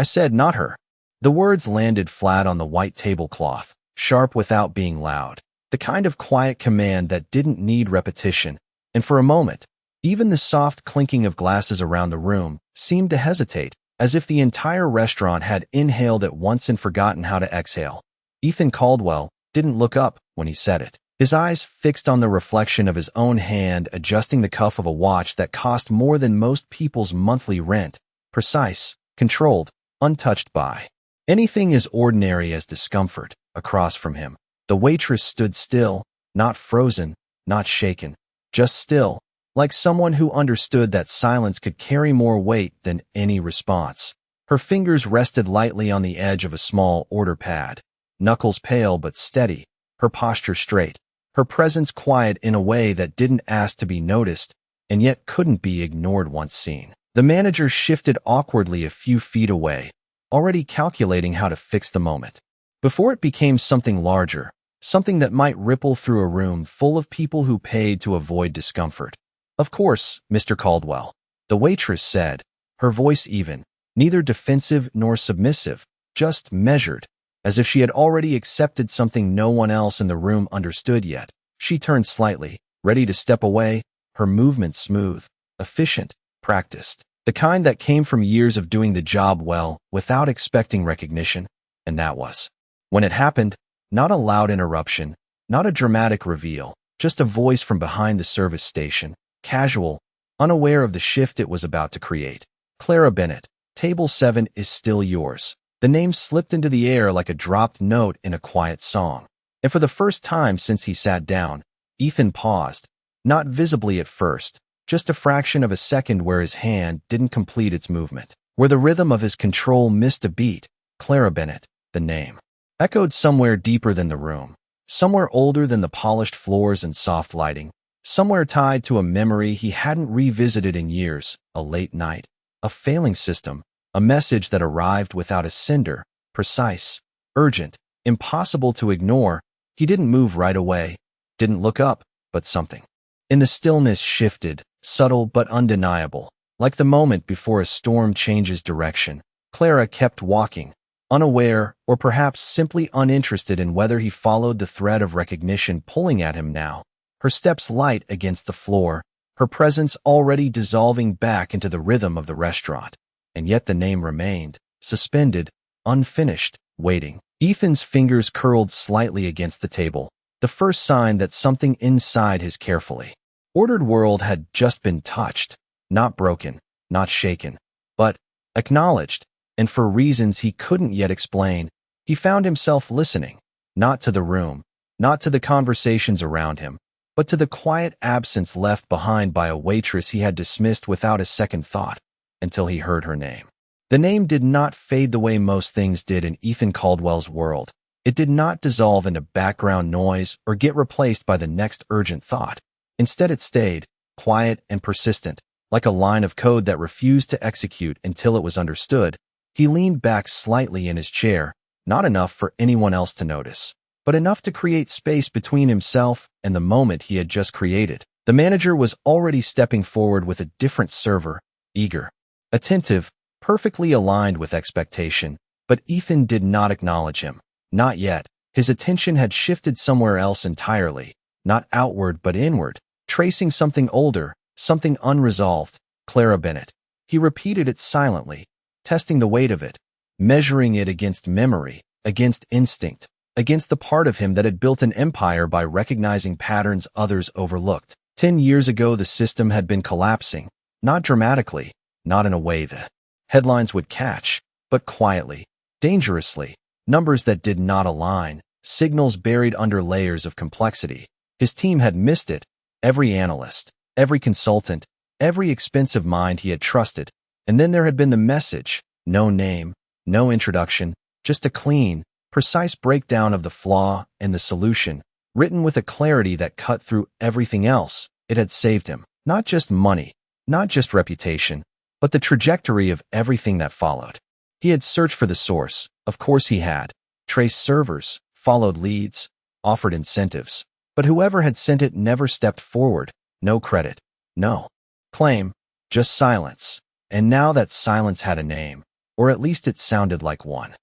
I said, not her. The words landed flat on the white tablecloth, sharp without being loud. The kind of quiet command that didn't need repetition. And for a moment, even the soft clinking of glasses around the room seemed to hesitate, as if the entire restaurant had inhaled at once and forgotten how to exhale. Ethan Caldwell didn't look up when he said it. His eyes fixed on the reflection of his own hand adjusting the cuff of a watch that cost more than most people's monthly rent. Precise, controlled, untouched by anything as ordinary as discomfort. Across from him, the waitress stood still, not frozen, not shaken, just still, like someone who understood that silence could carry more weight than any response. Her fingers rested lightly on the edge of a small order pad, knuckles pale but steady, her posture straight, her presence quiet in a way that didn't ask to be noticed and yet couldn't be ignored once seen. The manager shifted awkwardly a few feet away, already calculating how to fix the moment. Before it became something larger, something that might ripple through a room full of people who paid to avoid discomfort. Of course, Mr. Caldwell, the waitress said, her voice even, neither defensive nor submissive, just measured, as if she had already accepted something no one else in the room understood yet. She turned slightly, ready to step away, her movements smooth, efficient, practiced, the kind that came from years of doing the job well without expecting recognition, and that was. When it happened, not a loud interruption, not a dramatic reveal, just a voice from behind the service station, casual, unaware of the shift it was about to create. Clara Bennett, table 7 is still yours. The name slipped into the air like a dropped note in a quiet song. And for the first time since he sat down, Ethan paused, not visibly at first, just a fraction of a second where his hand didn't complete its movement, where the rhythm of his control missed a beat. Clara Bennett, the name, echoed somewhere deeper than the room, somewhere older than the polished floors and soft lighting, somewhere tied to a memory he hadn't revisited in years, a late night, a failing system, a message that arrived without a sender, precise, urgent, impossible to ignore. He didn't move right away, didn't look up, but something in the stillness shifted, subtle but undeniable, like the moment before a storm changes direction. Clara kept walking, unaware or perhaps simply uninterested in whether he followed the thread of recognition pulling at him now. Her steps light against the floor, her presence already dissolving back into the rhythm of the restaurant. And yet the name remained, suspended, unfinished, waiting. Ethan's fingers curled slightly against the table, the first sign that something inside his carefully ordered world had just been touched, not broken, not shaken, but acknowledged. And for reasons he couldn't yet explain, he found himself listening, not to the room, not to the conversations around him, but to the quiet absence left behind by a waitress he had dismissed without a second thought, until he heard her name. The name did not fade the way most things did in Ethan Caldwell's world. It did not dissolve into background noise or get replaced by the next urgent thought. Instead, it stayed, quiet and persistent, like a line of code that refused to execute until it was understood. He leaned back slightly in his chair, not enough for anyone else to notice, but enough to create space between himself and the moment he had just created. The manager was already stepping forward with a different server, eager, attentive, perfectly aligned with expectation, but Ethan did not acknowledge him. Not yet. His attention had shifted somewhere else entirely, not outward but inward, tracing something older, something unresolved. Clara Bennett. He repeated it silently, testing the weight of it, measuring it against memory, against instinct, against the part of him that had built an empire by recognizing patterns others overlooked. 10 years ago, the system had been collapsing, not dramatically, not in a way that headlines would catch, but quietly, dangerously, numbers that did not align, signals buried under layers of complexity. His team had missed it, every analyst, every consultant, every expensive mind he had trusted. And then there had been the message, no name, no introduction, just a clean, precise breakdown of the flaw and the solution, written with a clarity that cut through everything else. It had saved him, not just money, not just reputation, but the trajectory of everything that followed. He had searched for the source, of course he had, traced servers, followed leads, offered incentives, but whoever had sent it never stepped forward. No credit, no claim, just silence. And now that silence had a name, or at least it sounded like one.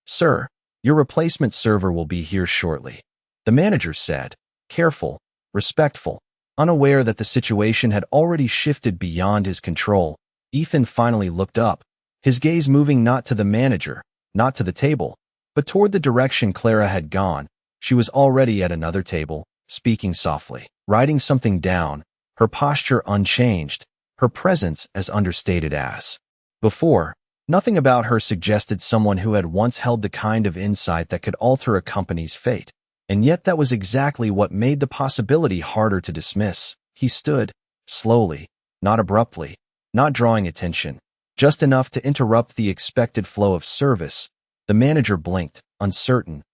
"Sir, your replacement server will be here shortly," the manager said, careful, respectful, unaware that the situation had already shifted beyond his control. Ethan finally looked up, his gaze moving not to the manager, not to the table, but toward the direction Clara had gone. She was already at another table, speaking softly, writing something down, her posture unchanged, her presence as understated as before. Nothing about her suggested someone who had once held the kind of insight that could alter a company's fate. And yet that was exactly what made the possibility harder to dismiss. He stood, slowly, not abruptly, not drawing attention, just enough to interrupt the expected flow of service. The manager blinked, uncertain.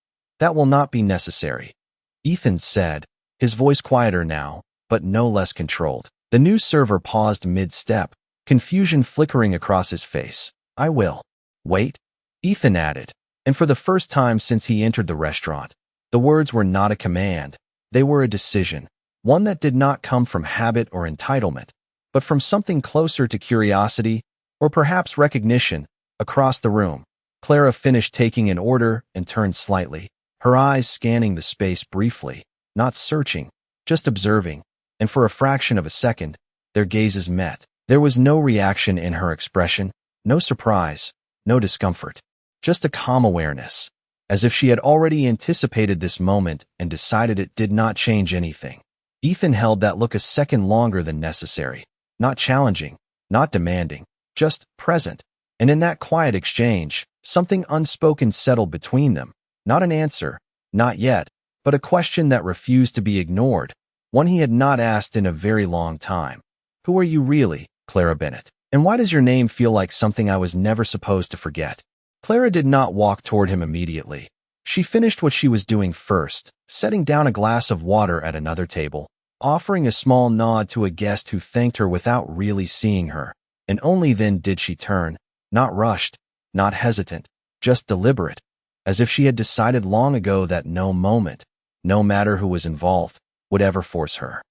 "That will not be necessary," Ethan said, his voice quieter now, but no less controlled. The new server paused mid-step, confusion flickering across his face. "I will wait," Ethan added, and for the first time since he entered the restaurant, the words were not a command, they were a decision, one that did not come from habit or entitlement, but from something closer to curiosity, or perhaps recognition. Across the room, Clara finished taking an order and turned slightly, her eyes scanning the space briefly, not searching, just observing, and for a fraction of a second, their gazes met. There was no reaction in her expression, no surprise, no discomfort, just a calm awareness, as if she had already anticipated this moment and decided it did not change anything. Ethan held that look a second longer than necessary, not challenging, not demanding, just present. And in that quiet exchange, something unspoken settled between them. Not an answer, not yet, but a question that refused to be ignored, one he had not asked in a very long time. "Who are you really, Clara Bennett? And why does your name feel like something I was never supposed to forget?" Clara did not walk toward him immediately. She finished what she was doing first, setting down a glass of water at another table, offering a small nod to a guest who thanked her without really seeing her, and only then did she turn, not rushed, not hesitant, just deliberate, as if she had decided long ago that no moment, no matter who was involved, would ever force her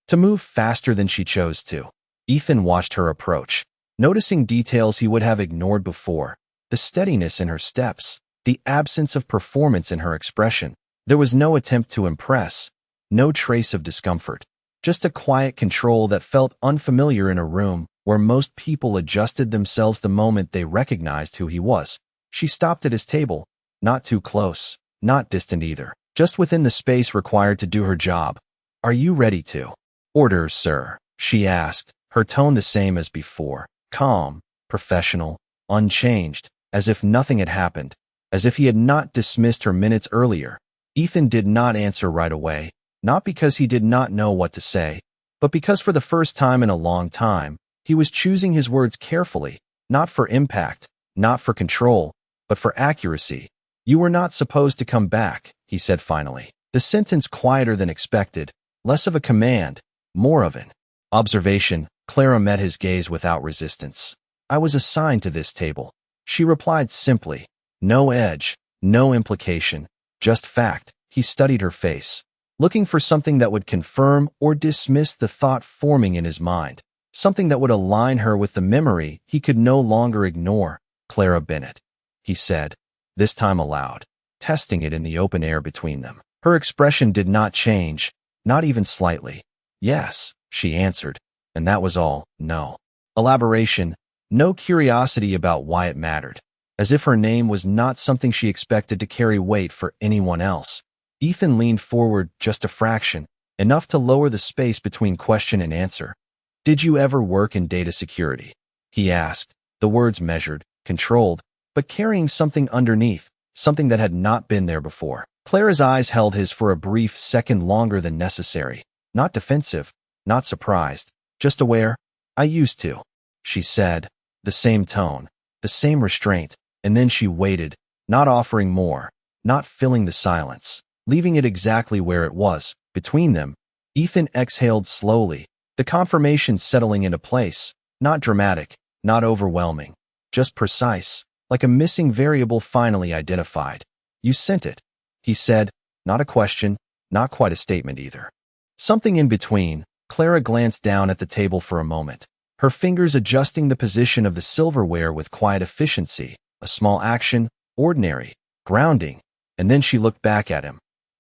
to move faster than she chose to. Ethan watched her approach, noticing details he would have ignored before, the steadiness in her steps, the absence of performance in her expression. There was no attempt to impress, no trace of discomfort, just a quiet control that felt unfamiliar in a room where most people adjusted themselves the moment they recognized who he was. She stopped at his table, not too close, not distant either, just within the space required to do her job. "Are you ready to order, sir?" she asked, her tone the same as before, calm, professional, unchanged, as if nothing had happened, as if he had not dismissed her minutes earlier. Ethan did not answer right away, not because he did not know what to say, but because for the first time in a long time, he was choosing his words carefully, not for impact, not for control, but for accuracy. "You were not supposed to come back," he said finally, the sentence quieter than expected, less of a command, more of an observation. Clara met his gaze without resistance. "I was assigned to this table," she replied simply. No edge, no implication, just fact. He studied her face, looking for something that would confirm or dismiss the thought forming in his mind, something that would align her with the memory he could no longer ignore. "Clara Bennett," he said, this time aloud, testing it in the open air between them. Her expression did not change, not even slightly. "Yes," she answered, and that was all. No elaboration, no curiosity about why it mattered, as if her name was not something she expected to carry weight for anyone else. Ethan leaned forward just a fraction, enough to lower the space between question and answer. "Did you ever work in data security?" he asked, the words measured, controlled, but carrying something underneath, something that had not been there before. Clara's eyes held his for a brief second longer than necessary, not defensive, not surprised, just aware. "I used to," she said, the same tone, the same restraint, and then she waited, not offering more, not filling the silence, leaving it exactly where it was, between them. Ethan exhaled slowly, the confirmation settling into place, not dramatic, not overwhelming, just precise, like a missing variable finally identified. "You sent it," he said, not a question, not quite a statement either. Something in between. Clara glanced down at the table for a moment, her fingers adjusting the position of the silverware with quiet efficiency, A small action, ordinary, grounding, and then she looked back at him.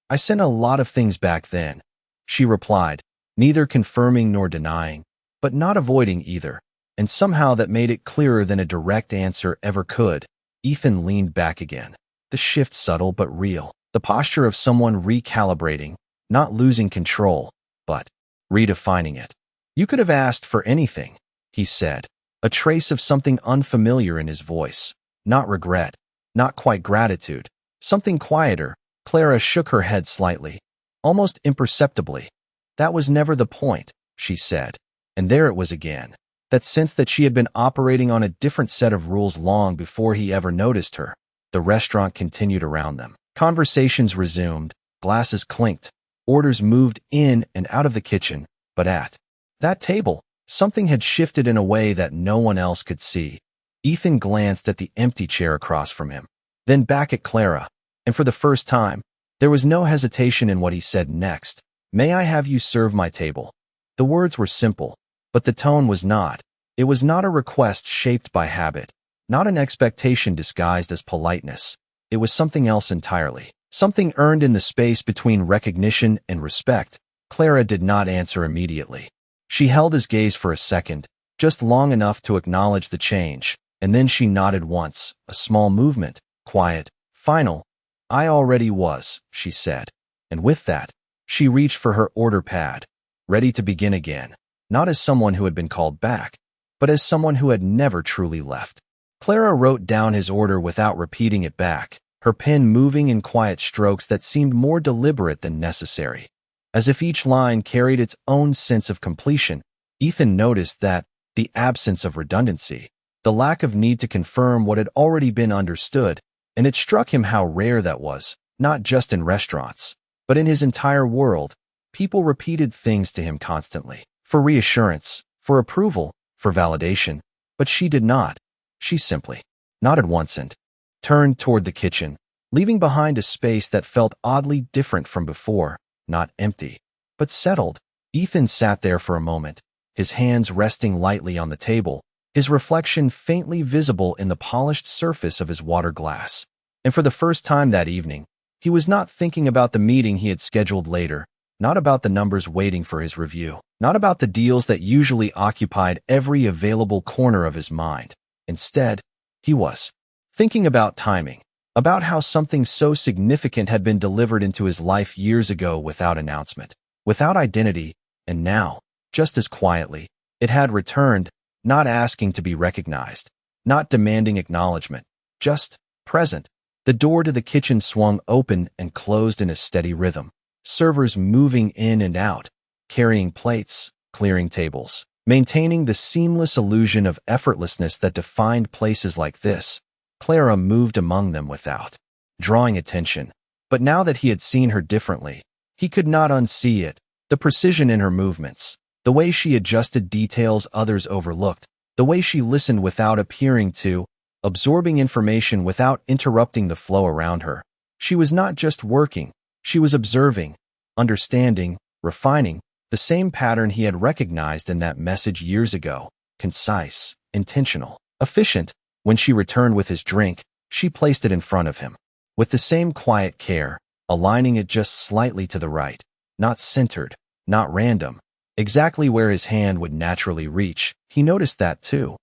I sent a lot of things back then, she replied, neither confirming nor denying, but not avoiding either, and somehow that made it clearer than a direct answer ever could. Ethan leaned back again. The shift subtle but real, the posture of someone recalibrating, not losing control, but redefining it. You could have asked for anything, he said, a trace of something unfamiliar in his voice. Not regret, not quite gratitude, something quieter. Clara shook her head slightly, almost imperceptibly. That was never the point, she said. And there it was again. That sense that she had been operating on a different set of rules long before he ever noticed her. The restaurant continued around them. Conversations resumed, glasses clinked, orders moved in and out of the kitchen, but at that table, something had shifted in a way that no one else could see. Ethan glanced at the empty chair across from him, then back at Clara, and for the first time, there was no hesitation in what he said next. May I have you serve my table? The words were simple, but the tone was not. It was not a request shaped by habit, not an expectation disguised as politeness. It was something else entirely, something earned in the space between recognition and respect. Clara did not answer immediately. She held his gaze for a second, just long enough to acknowledge the change, and then she nodded once, a small movement, quiet, final. I already was, she said, and with that, she reached for her order pad, ready to begin again, not as someone who had been called back, but as someone who had never truly left. Clara wrote down his order without repeating it back, her pen moving in quiet strokes that seemed more deliberate than necessary. As if each line carried its own sense of completion, Ethan noticed that the absence of redundancy, the lack of need to confirm what had already been understood, and it struck him how rare that was, not just in restaurants, but in his entire world. People repeated things to him constantly, for reassurance, for approval, for validation, but she did not. She simply nodded once and turned toward the kitchen, leaving behind a space that felt oddly different from before, not empty, but settled. Ethan sat there for a moment, his hands resting lightly on the table, his reflection faintly visible in the polished surface of his water glass. And for the first time that evening, he was not thinking about the meeting he had scheduled later, not about the numbers waiting for his review, not about the deals that usually occupied every available corner of his mind. Instead, he was thinking about timing, about how something so significant had been delivered into his life years ago without announcement, without identity, and now, just as quietly, it had returned, not asking to be recognized, not demanding acknowledgement, just present. The door to the kitchen swung open and closed in a steady rhythm, servers moving in and out, carrying plates, clearing tables, maintaining the seamless illusion of effortlessness that defined places like this. Clara moved among them without drawing attention, but now that he had seen her differently, he could not unsee it, the precision in her movements, the way she adjusted details others overlooked, the way she listened without appearing to, absorbing information without interrupting the flow around her. She was not just working, she was observing, understanding, refining, the same pattern he had recognized in that message years ago, concise, intentional, efficient. When she returned with his drink, she placed it in front of him, with the same quiet care, aligning it just slightly to the right, not centered, not random, exactly where his hand would naturally reach. He noticed that too.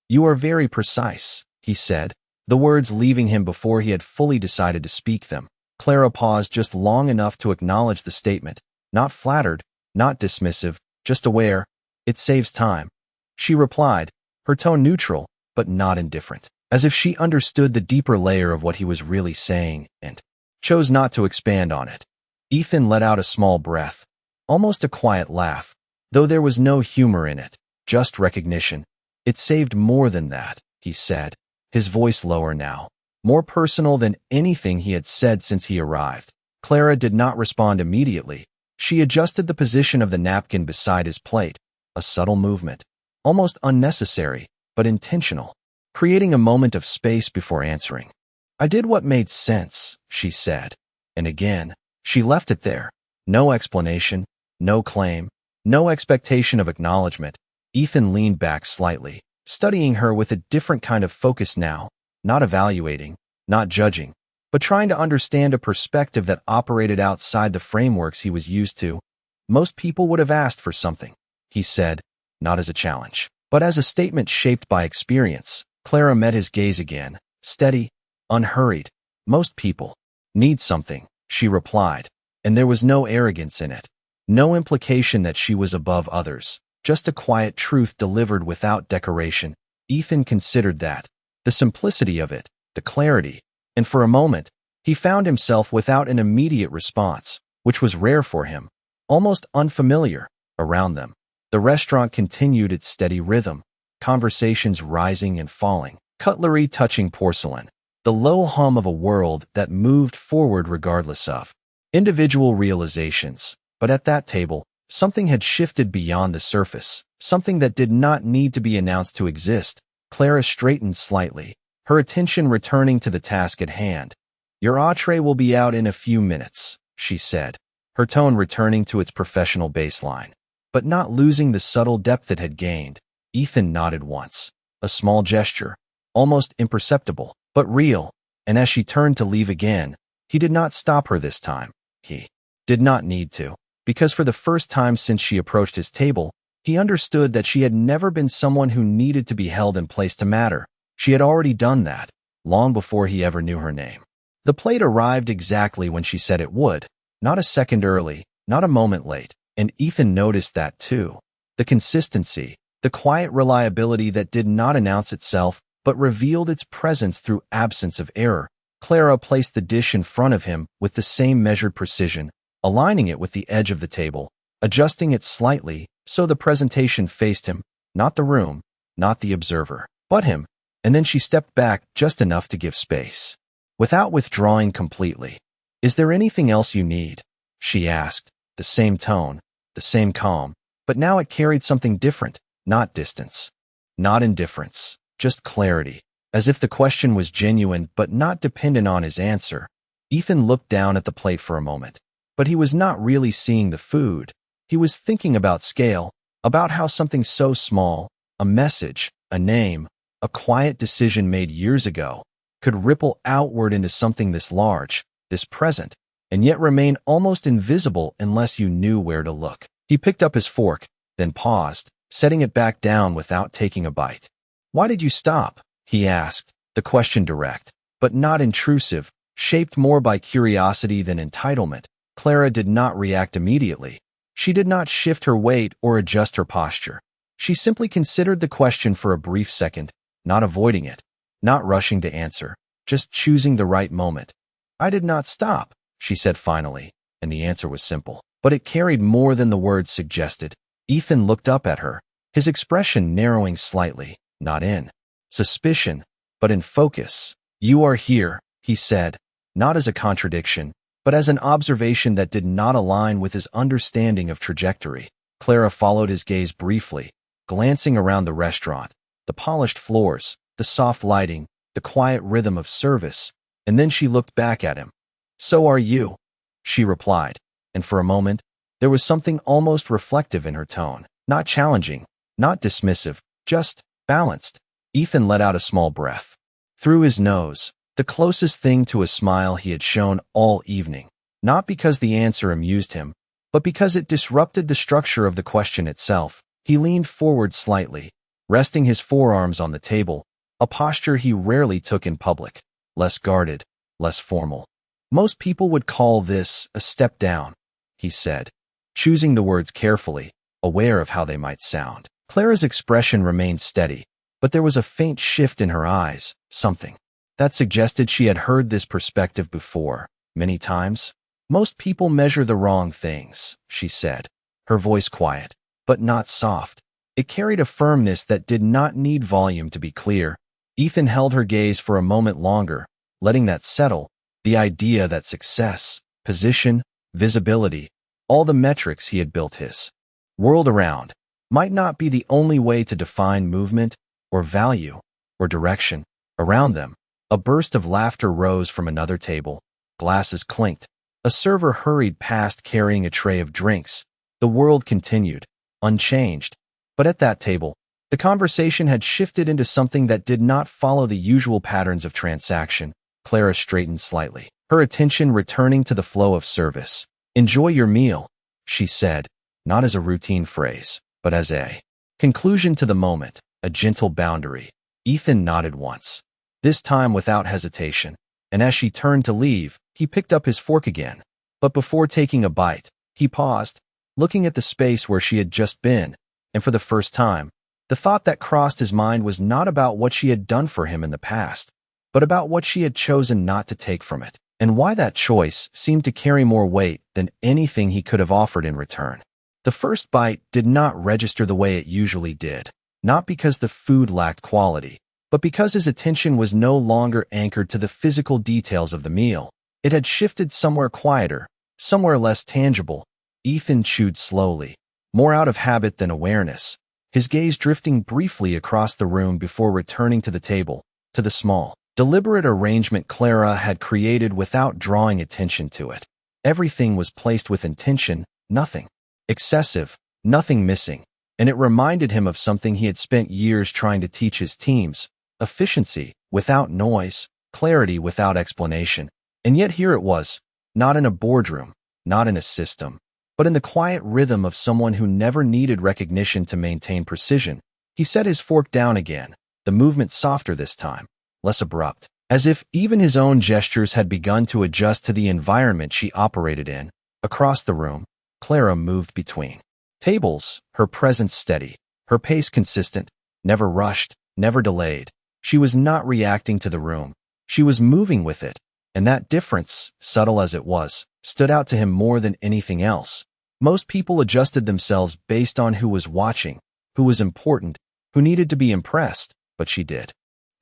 You are very precise, he said, the words leaving him before he had fully decided to speak them. Clara paused just long enough to acknowledge the statement, not flattered, not dismissive, just aware. It saves time. She replied, her tone neutral, but not indifferent, as if she understood the deeper layer of what he was really saying, and chose not to expand on it. Ethan let out a small breath, almost a quiet laugh, though there was no humor in it, just recognition. It saved more than that, he said, his voice lower now, more personal than anything he had said since he arrived. Clara did not respond immediately. She adjusted the position of the napkin beside his plate, a subtle movement, almost unnecessary, but intentional, creating a moment of space before answering. I did what made sense, she said, and again, she left it there. No explanation, no claim, no expectation of acknowledgement. Ethan leaned back slightly, studying her with a different kind of focus now, not evaluating, not judging, but trying to understand a perspective that operated outside the frameworks he was used to. Most people would have asked for something, he said, not as a challenge, but as a statement shaped by experience. Clara met his gaze again, steady, unhurried. Most people need something, she replied, and there was no arrogance in it, no implication that she was above others, just a quiet truth delivered without decoration. Ethan considered that, the simplicity of it, the clarity, and for a moment, he found himself without an immediate response, which was rare for him, almost unfamiliar, around them. The restaurant continued its steady rhythm, conversations rising and falling, cutlery touching porcelain, the low hum of a world that moved forward regardless of individual realizations. But at that table, something had shifted beyond the surface, something that did not need to be announced to exist. Clara straightened slightly, her attention returning to the task at hand. Your entree will be out in a few minutes, she said, her tone returning to its professional baseline, but not losing the subtle depth it had gained. Ethan nodded once, a small gesture, almost imperceptible, but real, and as she turned to leave again, he did not stop her this time. He did not need to, because for the first time since she approached his table, he understood that she had never been someone who needed to be held in place to matter. She had already done that, long before he ever knew her name. The plate arrived exactly when she said it would, not a second early, not a moment late, and Ethan noticed that too. The consistency, the quiet reliability that did not announce itself, but revealed its presence through absence of error. Clara placed the dish in front of him with the same measured precision, aligning it with the edge of the table, adjusting it slightly so the presentation faced him, not the room, not the observer, but him, and then she stepped back just enough to give space, without withdrawing completely. Is there anything else you need? She asked, the same tone, the same calm, but now it carried something different, not distance, not indifference, just clarity, as if the question was genuine but not dependent on his answer. Ethan looked down at the plate for a moment, but he was not really seeing the food. He was thinking about scale, about how something so small, a message, a name, a quiet decision made years ago, could ripple outward into something this large, this present, and yet remain almost invisible unless you knew where to look. He picked up his fork, then paused, setting it back down without taking a bite. Why did you stop? He asked, the question direct, but not intrusive, shaped more by curiosity than entitlement. Clara did not react immediately. She did not shift her weight or adjust her posture. She simply considered the question for a brief second, not avoiding it, not rushing to answer, just choosing the right moment. I did not stop, she said finally, and the answer was simple, but it carried more than the words suggested. Ethan looked up at her, his expression narrowing slightly, not in suspicion, but in focus. You are here, he said, not as a contradiction, but as an observation that did not align with his understanding of trajectory. Clara followed his gaze briefly, glancing around the restaurant, the polished floors, the soft lighting, the quiet rhythm of service, and then she looked back at him. So are you, she replied, and for a moment, there was something almost reflective in her tone, not challenging, not dismissive, just balanced. Ethan let out a small breath. Through his nose, the closest thing to a smile he had shown all evening, not because the answer amused him, but because it disrupted the structure of the question itself. He leaned forward slightly, resting his forearms on the table, a posture he rarely took in public, less guarded, less formal. Most people would call this a step down, he said, choosing the words carefully, aware of how they might sound. Clara's expression remained steady, but there was a faint shift in her eyes, something that suggested she had heard this perspective before, many times. Most people measure the wrong things, she said, her voice quiet, but not soft. It carried a firmness that did not need volume to be clear. Ethan held her gaze for a moment longer, letting that settle, the idea that success, position, visibility, all the metrics he had built his world around, might not be the only way to define movement, or value, or direction. Around them, a burst of laughter rose from another table. Glasses clinked. A server hurried past carrying a tray of drinks. The world continued, unchanged. But at that table, the The conversation had shifted into something that did not follow the usual patterns of transaction. Clara straightened slightly, her attention returning to the flow of service. "Enjoy your meal," she said, not as a routine phrase, but as a conclusion to the moment, a gentle boundary. Ethan nodded once, this time without hesitation, and as she turned to leave, he picked up his fork again. But before taking a bite, he paused, looking at the space where she had just been, and for the first time, the thought that crossed his mind was not about what she had done for him in the past, but about what she had chosen not to take from it, and why that choice seemed to carry more weight than anything he could have offered in return. The first bite did not register the way it usually did, not because the food lacked quality, but because his attention was no longer anchored to the physical details of the meal. It had shifted somewhere quieter, somewhere less tangible. Ethan chewed slowly, more out of habit than awareness, his gaze drifting briefly across the room before returning to the table, to the small, deliberate arrangement Clara had created without drawing attention to it. Everything was placed with intention, nothing excessive, nothing missing, and it reminded him of something he had spent years trying to teach his teams: efficiency without noise, clarity without explanation. And yet here it was, not in a boardroom, not in a system, but in the quiet rhythm of someone who never needed recognition to maintain precision. He set his fork down again, the movement softer this time, less abrupt, as if even his own gestures had begun to adjust to the environment she operated in. Across the room, Clara moved between tables, her presence steady, her pace consistent, never rushed, never delayed. She was not reacting to the room, she was moving with it, and that difference, subtle as it was, stood out to him more than anything else. Most people adjusted themselves based on who was watching, who was important, who needed to be impressed, but she did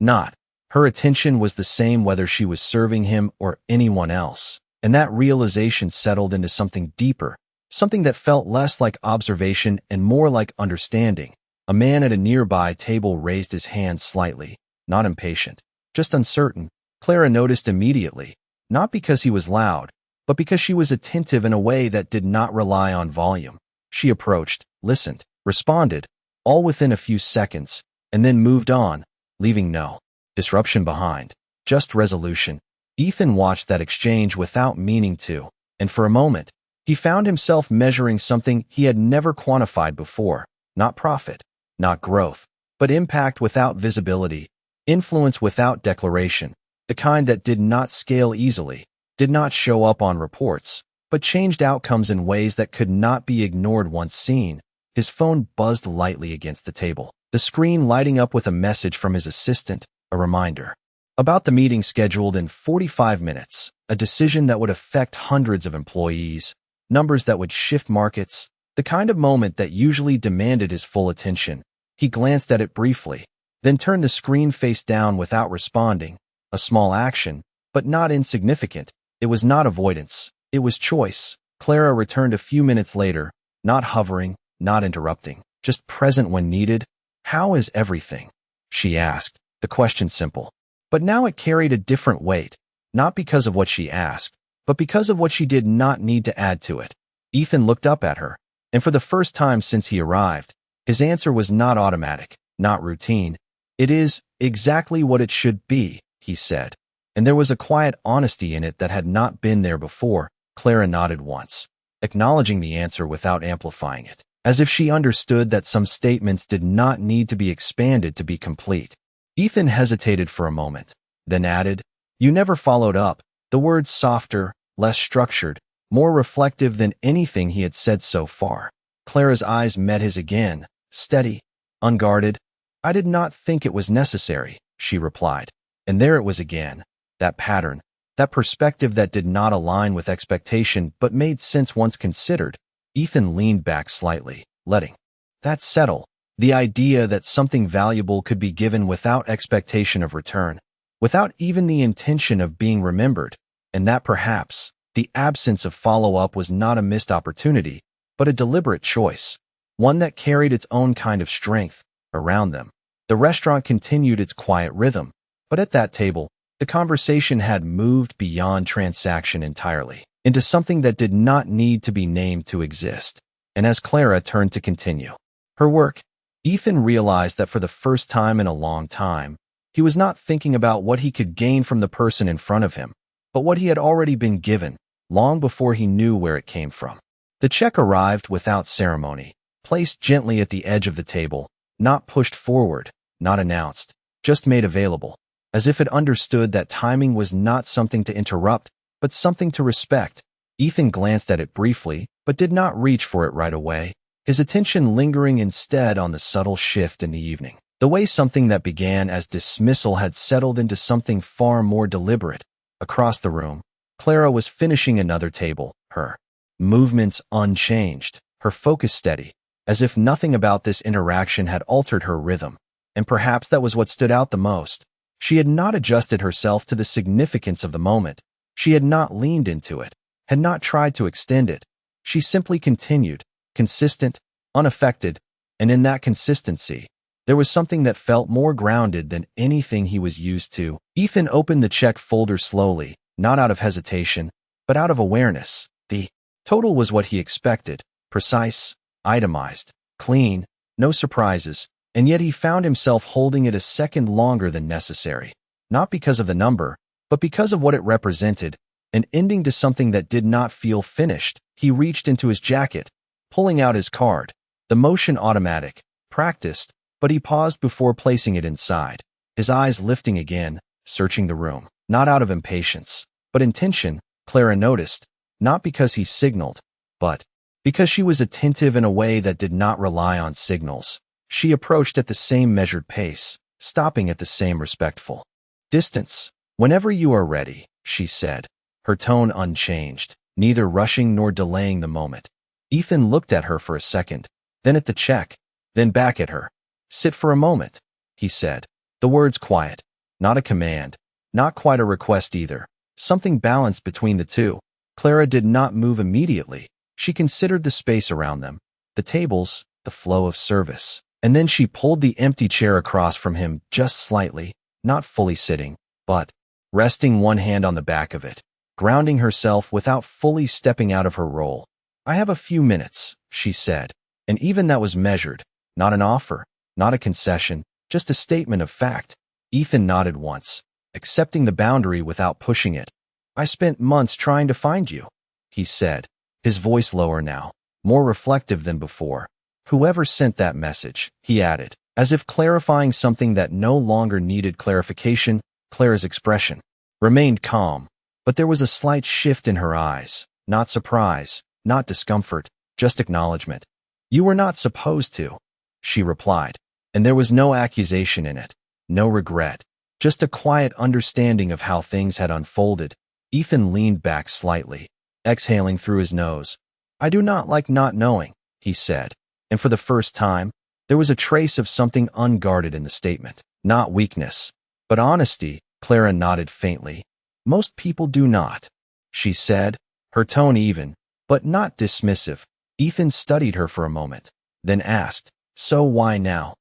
not. Her attention was the same whether she was serving him or anyone else, and that realization settled into something deeper, something that felt less like observation and more like understanding. A man at a nearby table raised his hand slightly, not impatient, just uncertain. Clara noticed immediately, not because he was loud, but because she was attentive in a way that did not rely on volume. She approached, listened, responded, all within a few seconds, and then moved on, leaving no disruption behind, just resolution. Ethan watched that exchange without meaning to, and for a moment, he found himself measuring something he had never quantified before: not profit, not growth, but impact without visibility, influence without declaration, the kind that did not scale easily, did not show up on reports, but changed outcomes in ways that could not be ignored once seen. His phone buzzed lightly against the table, the screen lighting up with a message from his assistant, a reminder about the meeting scheduled in 45 minutes, a decision that would affect hundreds of employees, numbers that would shift markets, the kind of moment that usually demanded his full attention. He glanced at it briefly, then turned the screen face down without responding. A small action, but not insignificant. It was not avoidance, it was choice. Clara returned a few minutes later, not hovering, not interrupting, just present when needed. "How is everything?" she asked, the question simple. But now it carried a different weight, not because of what she asked, but because of what she did not need to add to it. Ethan looked up at her, and for the first time since he arrived, his answer was not automatic, not routine. "It is exactly what it should be," he said, and there was a quiet honesty in it that had not been there before. Clara nodded once, acknowledging the answer without amplifying it, as if she understood that some statements did not need to be expanded to be complete. Ethan hesitated for a moment, then added, "You never followed up," the words softer, less structured, more reflective than anything he had said so far. Clara's eyes met his again, steady, unguarded. "I did not think it was necessary," she replied. And there it was again, that pattern, that perspective that did not align with expectation but made sense once considered. Ethan leaned back slightly, letting that settle. The idea that something valuable could be given without expectation of return, without even the intention of being remembered, and that perhaps the absence of follow-up was not a missed opportunity, but a deliberate choice, one that carried its own kind of strength. Around them, the restaurant continued its quiet rhythm, but at that table, the conversation had moved beyond transaction entirely, into something that did not need to be named to exist. And as Clara turned to continue her work, Ethan realized that for the first time in a long time, he was not thinking about what he could gain from the person in front of him, but what he had already been given, long before he knew where it came from. The check arrived without ceremony, placed gently at the edge of the table, not pushed forward, not announced, just made available, as if it understood that timing was not something to interrupt, but something to respect. Ethan glanced at it briefly, but did not reach for it right away, his attention lingering instead on the subtle shift in the evening. The way something that began as dismissal had settled into something far more deliberate. Across the room, Clara was finishing another table, her movements unchanged, her focus steady, as if nothing about this interaction had altered her rhythm. And perhaps that was what stood out the most. She had not adjusted herself to the significance of the moment. She had not leaned into it, had not tried to extend it. She simply continued, consistent, unaffected, and in that consistency, there was something that felt more grounded than anything he was used to. Ethan opened the check folder slowly, not out of hesitation, but out of awareness. The total was what he expected, precise, itemized, clean, no surprises, and yet he found himself holding it a second longer than necessary, not because of the number, but because of what it represented, an ending to something that did not feel finished. He reached into his jacket, pulling out his card, the motion automatic, practiced, but he paused before placing it inside, his eyes lifting again, searching the room, not out of impatience, but intention. Clara noticed, not because he signaled, but because she was attentive in a way that did not rely on signals. She approached at the same measured pace, stopping at the same respectful distance. "Whenever you are ready," she said, her tone unchanged, neither rushing nor delaying the moment. Ethan looked at her for a second, then at the check, then back at her. "Sit for a moment," he said, the words quiet, not a command, not quite a request either, something balanced between the two. Clara did not move immediately. She considered the space around them, the tables, the flow of service, and then she pulled the empty chair across from him just slightly, not fully sitting, but resting one hand on the back of it, grounding herself without fully stepping out of her role. "I have a few minutes," she said, and even that was measured, not an offer, not a concession, just a statement of fact. Ethan nodded once, accepting the boundary without pushing it. "I spent months trying to find you," he said, his voice lower now, more reflective than before. "Whoever sent that message," he added, as if clarifying something that no longer needed clarification. Clara's expression remained calm, but there was a slight shift in her eyes, not surprise, not discomfort, just acknowledgement. "You were not supposed to," she replied, and there was no accusation in it, no regret, just a quiet understanding of how things had unfolded. Ethan leaned back slightly, exhaling through his nose. "I do not like not knowing," he said, and for the first time, there was a trace of something unguarded in the statement. Not weakness, but honesty. Clara nodded faintly. "Most people do not," she said, her tone even, but not dismissive. Ethan studied her for a moment, then asked, "So why now?"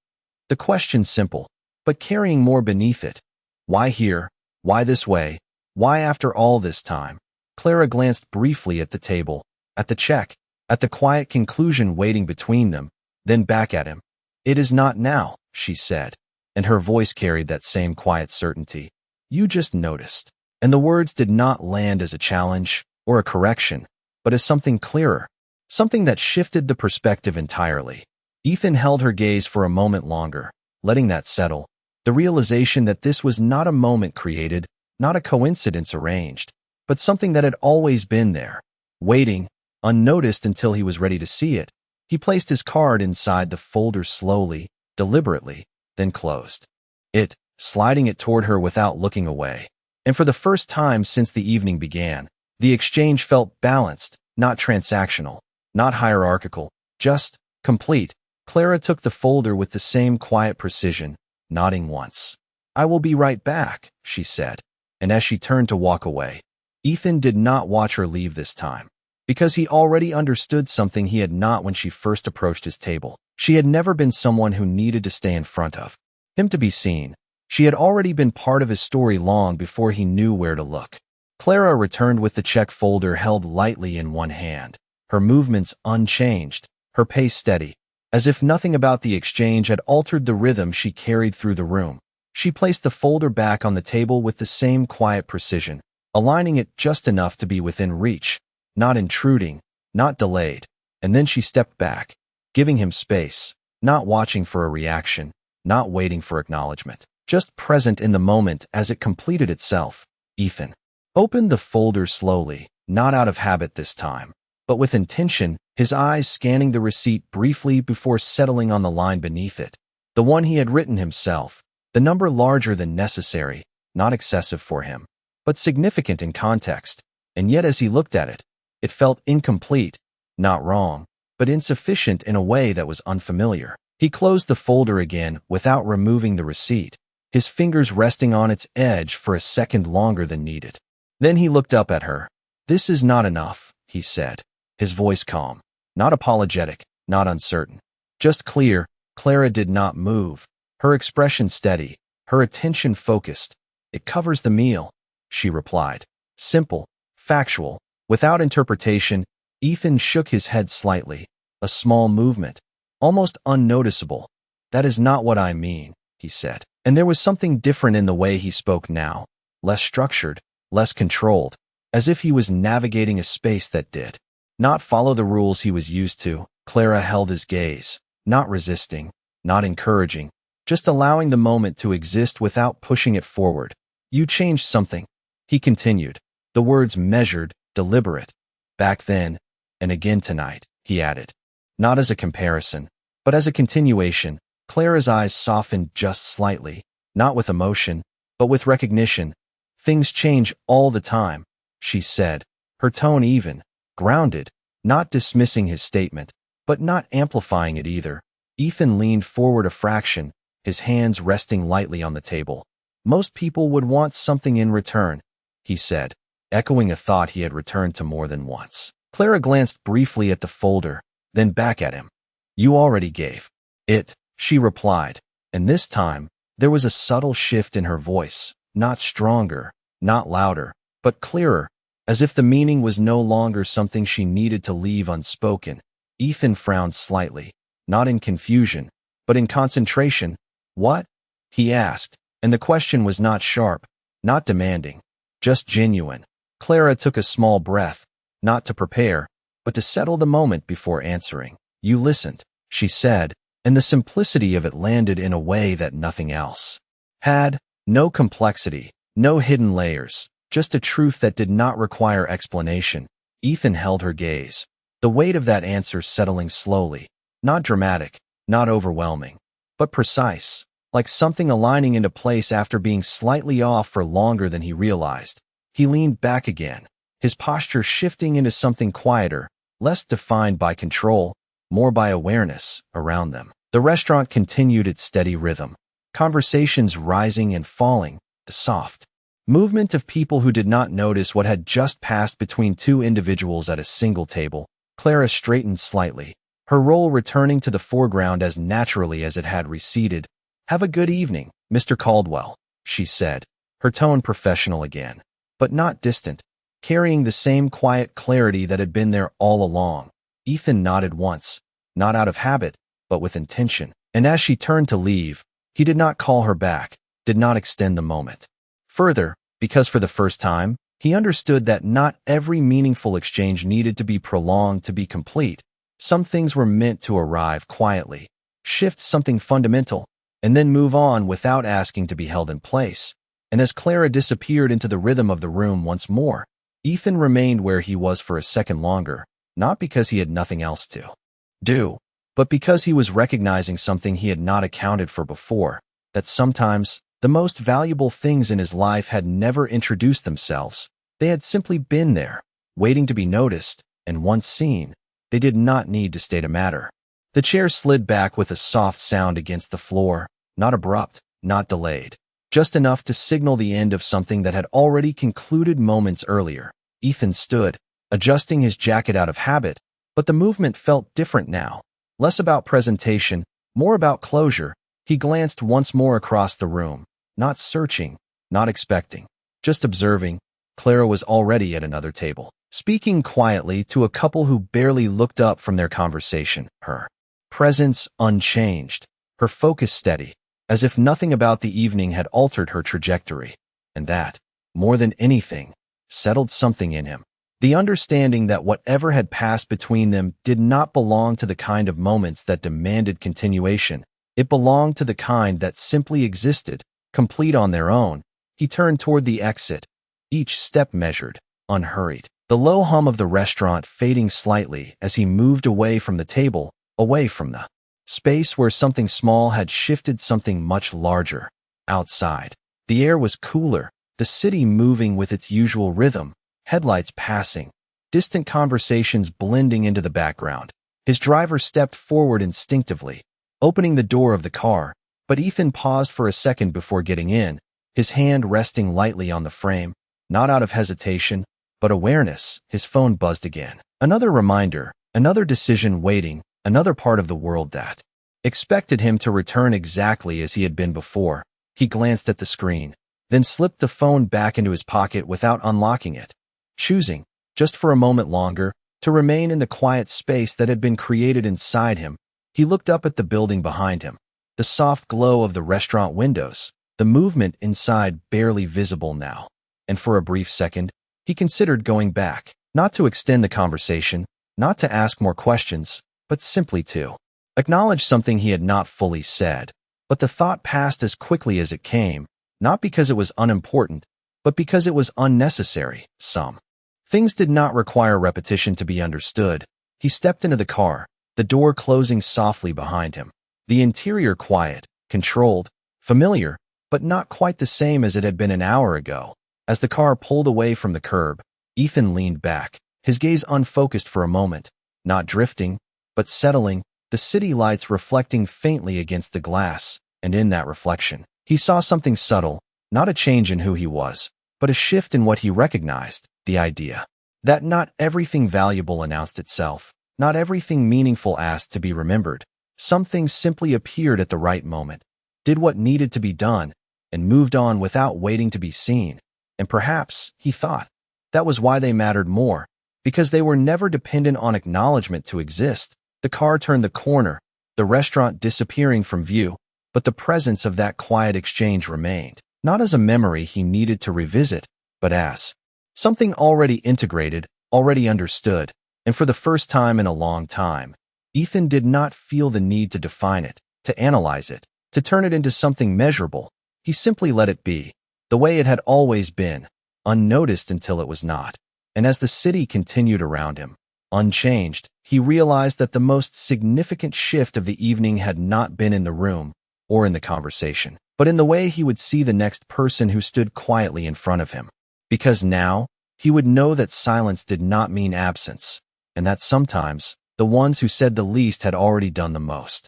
The question simple, but carrying more beneath it. Why here? Why this way? Why after all this time? Clara glanced briefly at the table, at the check, at the quiet conclusion waiting between them, then back at him. "It is not now," she said, and her voice carried that same quiet certainty. "You just noticed." And the words did not land as a challenge or a correction, but as something clearer, something that shifted the perspective entirely. Ethan held her gaze for a moment longer, letting that settle, the realization that this was not a moment created, not a coincidence arranged, but something that had always been there, waiting, unnoticed until he was ready to see it. He placed his card inside the folder slowly, deliberately, then closed it, sliding it toward her without looking away. And for the first time since the evening began, the exchange felt balanced, not transactional, not hierarchical, just complete. Clara took the folder with the same quiet precision, nodding once. "I will be right back," she said, and as she turned to walk away, Ethan did not watch her leave this time, because he already understood something he had not when she first approached his table. She had never been someone who needed to stay in front of him to be seen. She had already been part of his story long before he knew where to look. Clara returned with the check folder held lightly in one hand, her movements unchanged, her pace steady, As if nothing about the exchange had altered the rhythm she carried through the room, she placed the folder back on the table with the same quiet precision, aligning it just enough to be within reach, not intruding, not delayed. And then she stepped back, giving him space, not watching for a reaction, not waiting for acknowledgement, just present in the moment as it completed itself. Ethan opened the folder slowly, not out of habit this time, but with intention, his eyes scanning the receipt briefly before settling on the line beneath it. The one he had written himself, the number larger than necessary, not excessive for him, but significant in context. And yet as he looked at it, it felt incomplete, not wrong, but insufficient in a way that was unfamiliar. He closed the folder again without removing the receipt, his fingers resting on its edge for a second longer than needed. Then he looked up at her. "This is not enough," he said, his voice calm, not apologetic, not uncertain, just clear. Clara did not move, her expression steady, her attention focused. "It covers the meal," she replied. Simple, factual, without interpretation. Ethan shook his head slightly, a small movement, almost unnoticeable. "That is not what I mean," he said. And there was something different in the way he spoke now, less structured, less controlled, as if he was navigating a space that did not follow the rules he was used to. Clara held his gaze, not resisting, not encouraging, just allowing the moment to exist without pushing it forward. "You changed something," he continued, the words measured, deliberate. "Back then, and again tonight," he added, not as a comparison, but as a continuation. Clara's eyes softened just slightly, not with emotion, but with recognition. "Things change all the time," she said, her tone even, grounded, not dismissing his statement, but not amplifying it either. Ethan leaned forward a fraction, his hands resting lightly on the table. "Most people would want something in return," he said, echoing a thought he had returned to more than once. Clara glanced briefly at the folder, then back at him. "You already gave it," she replied, and this time, there was a subtle shift in her voice, not stronger, not louder, but clearer, as if the meaning was no longer something she needed to leave unspoken. Ethan frowned slightly, not in confusion, but in concentration. "What?" he asked, and the question was not sharp, not demanding, just genuine. Clara took a small breath, not to prepare, but to settle the moment before answering. "You listened," she said, and the simplicity of it landed in a way that nothing else had. No complexity, no hidden layers, just a truth that did not require explanation. Ethan held her gaze, the weight of that answer settling slowly, not dramatic, not overwhelming, but precise, like something aligning into place after being slightly off for longer than he realized. He leaned back again, his posture shifting into something quieter, less defined by control, more by awareness, around them. The restaurant continued its steady rhythm, conversations rising and falling, the soft movement of people who did not notice what had just passed between two individuals at a single table. Clara straightened slightly, her role returning to the foreground as naturally as it had receded. "Have a good evening, Mr. Caldwell," she said, her tone professional again, but not distant, carrying the same quiet clarity that had been there all along. Ethan nodded once, not out of habit, but with intention, and as she turned to leave, he did not call her back, did not extend the moment further, because for the first time, he understood that not every meaningful exchange needed to be prolonged to be complete. Some things were meant to arrive quietly, shift something fundamental, and then move on without asking to be held in place. And as Clara disappeared into the rhythm of the room once more, Ethan remained where he was for a second longer, not because he had nothing else to do, but because he was recognizing something he had not accounted for before, that sometimes the most valuable things in his life had never introduced themselves. They had simply been there, waiting to be noticed, and once seen, they did not need to stay to matter. The chair slid back with a soft sound against the floor, not abrupt, not delayed, just enough to signal the end of something that had already concluded moments earlier. Ethan stood, adjusting his jacket out of habit, but the movement felt different now, less about presentation, more about closure. He glanced once more across the room, not searching, not expecting, just observing. Clara was already at another table, speaking quietly to a couple who barely looked up from their conversation. Her presence unchanged, her focus steady, as if nothing about the evening had altered her trajectory. And that, more than anything, settled something in him. The understanding that whatever had passed between them did not belong to the kind of moments that demanded continuation. It belonged to the kind that simply existed, complete on their own. He turned toward the exit, each step measured, unhurried. The low hum of the restaurant fading slightly as he moved away from the table, away from the space where something small had shifted something much larger. Outside, the air was cooler, the city moving with its usual rhythm, headlights passing, distant conversations blending into the background. His driver stepped forward instinctively, opening the door of the car, but Ethan paused for a second before getting in, his hand resting lightly on the frame, not out of hesitation, but awareness. His phone buzzed again. Another reminder, another decision waiting, another part of the world that expected him to return exactly as he had been before. He glanced at the screen, then slipped the phone back into his pocket without unlocking it, choosing, just for a moment longer, to remain in the quiet space that had been created inside him. He looked up at the building behind him, the soft glow of the restaurant windows, the movement inside barely visible now. And for a brief second, he considered going back, not to extend the conversation, not to ask more questions, but simply to acknowledge something he had not fully said. But the thought passed as quickly as it came, not because it was unimportant, but because it was unnecessary. Some things did not require repetition to be understood. He stepped into the car, the door closing softly behind him. The interior quiet, controlled, familiar, but not quite the same as it had been an hour ago. As the car pulled away from the curb, Ethan leaned back, his gaze unfocused for a moment, not drifting, but settling, the city lights reflecting faintly against the glass, and in that reflection, he saw something subtle, not a change in who he was, but a shift in what he recognized, the idea that not everything valuable announced itself, not everything meaningful asked to be remembered. Some things simply appeared at the right moment, did what needed to be done, and moved on without waiting to be seen. And perhaps, he thought, that was why they mattered more, because they were never dependent on acknowledgement to exist. The car turned the corner, the restaurant disappearing from view, but the presence of that quiet exchange remained, not as a memory he needed to revisit, but as something already integrated, already understood, and for the first time in a long time, Ethan did not feel the need to define it, to analyze it, to turn it into something measurable. He simply let it be, the way it had always been, unnoticed until it was not. And as the city continued around him, unchanged, he realized that the most significant shift of the evening had not been in the room or in the conversation, but in the way he would see the next person who stood quietly in front of him. Because now, he would know that silence did not mean absence, and that sometimes, the ones who said the least had already done the most.